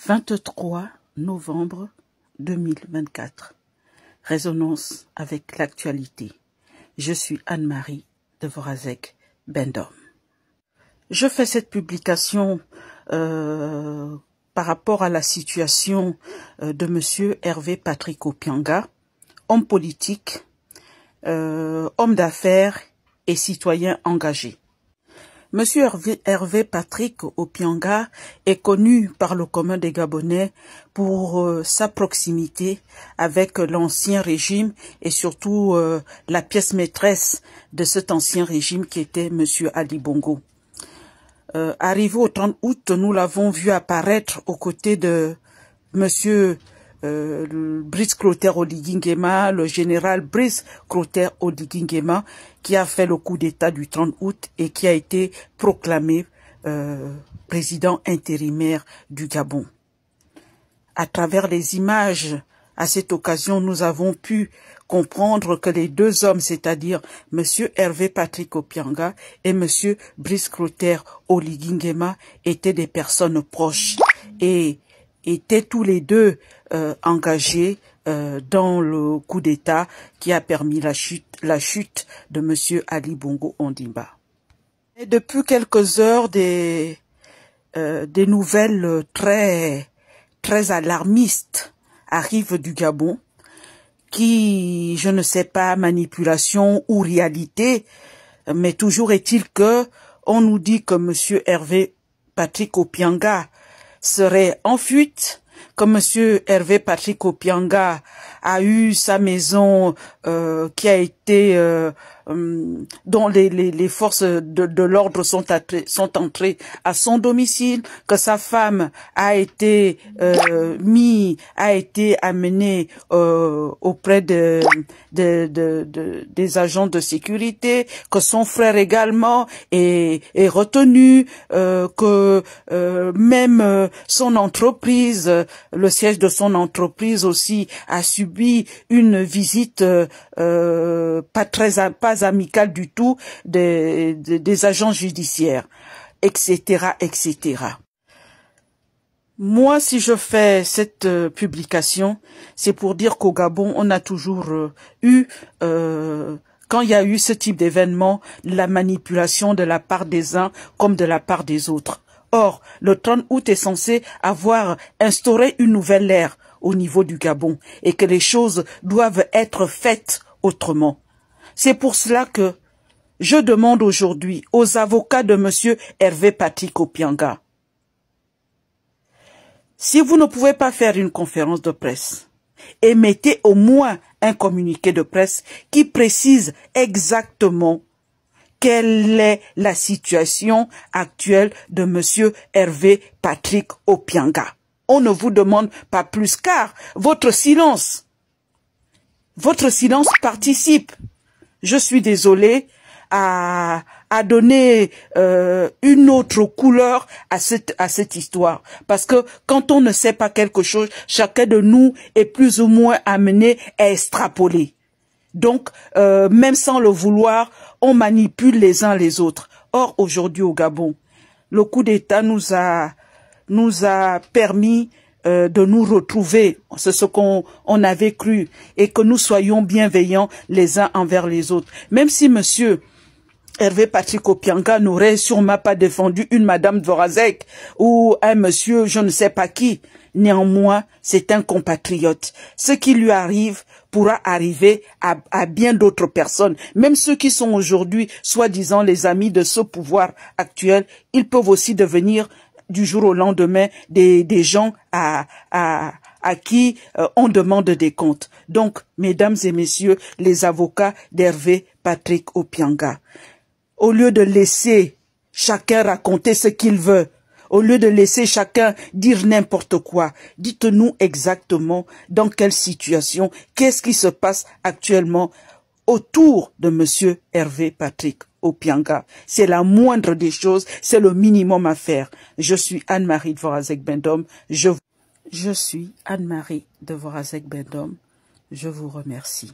23 novembre 2024. Résonance avec l'actualité. Je suis Anne-Marie Dvorak Bendom. Je fais cette publication par rapport à la situation de Monsieur Hervé Patrick Opianga, homme politique, homme d'affaires et citoyen engagé. Monsieur Hervé Patrick Opianga est connu par le commun des Gabonais pour sa proximité avec l'ancien régime et surtout la pièce maîtresse de cet ancien régime qui était Monsieur Ali Bongo. Arrivé au 30 août, nous l'avons vu apparaître aux côtés de Monsieur Brice Clotaire Oligui Nguema, le général Brice Clotaire Oligui Nguema, qui a fait le coup d'État du 30 août et qui a été proclamé président intérimaire du Gabon. À travers les images, à cette occasion, nous avons pu comprendre que les deux hommes, c'est-à-dire Monsieur Hervé Patrick Opianga et Monsieur Brice Clotaire Oligui Nguema, étaient des personnes proches et étaient tous les deux engagés dans le coup d'État qui a permis la chute de Monsieur Ali Bongo Ondimba. Et depuis quelques heures, des nouvelles très alarmistes arrivent du Gabon, qui, je ne sais pas, manipulation ou réalité, mais toujours est-il que on nous dit que Monsieur Hervé Patrick Opianga serait en fuite, que Monsieur Hervé Patrick Opianga a eu sa maison qui a été dont les forces de l'ordre sont entrées à son domicile, que sa femme a été amenée auprès des agents de sécurité, que son frère également est retenu, que même son entreprise, le siège de son entreprise aussi a subi une visite pas amicale du tout des agents judiciaires, etc., etc. Moi, si je fais cette publication, c'est pour dire qu'au Gabon, on a toujours eu, quand il y a eu ce type d'événement, la manipulation de la part des uns comme de la part des autres. Or, le 30 août est censé avoir instauré une nouvelle ère au niveau du Gabon et que les choses doivent être faites autrement. C'est pour cela que je demande aujourd'hui aux avocats de Monsieur Hervé Patrick Opianga, si vous ne pouvez pas faire une conférence de presse, émettez au moins un communiqué de presse qui précise exactement quelle est la situation actuelle de Monsieur Hervé Patrick Opianga. On ne vous demande pas plus car votre silence participe, je suis désolé, à donner une autre couleur à cette histoire. Parce que quand on ne sait pas quelque chose, chacun de nous est plus ou moins amené à extrapoler. Donc, même sans le vouloir, on manipule les uns les autres. Or, aujourd'hui au Gabon, le coup d'État nous a permis de nous retrouver, c'est ce qu'on avait cru, et que nous soyons bienveillants les uns envers les autres. Même si Monsieur Hervé Patrick Opianga n'aurait sûrement pas défendu une Madame Dvorak ou un monsieur je ne sais pas qui, néanmoins c'est un compatriote. Ce qui lui arrive pourra arriver à bien d'autres personnes. Même ceux qui sont aujourd'hui soi-disant les amis de ce pouvoir actuel, ils peuvent aussi devenir du jour au lendemain des gens à qui on demande des comptes. Donc, mesdames et messieurs, les avocats d'Hervé Patrick Opianga, au lieu de laisser chacun raconter ce qu'il veut, au lieu de laisser chacun dire n'importe quoi, dites-nous exactement dans quelle situation, qu'est-ce qui se passe actuellement autour de Monsieur Hervé Patrick Opianga. C'est la moindre des choses, c'est le minimum à faire. Je suis Anne-Marie Dvorak Bendom. Je suis Anne-Marie Dvorak Bendom. Je vous remercie.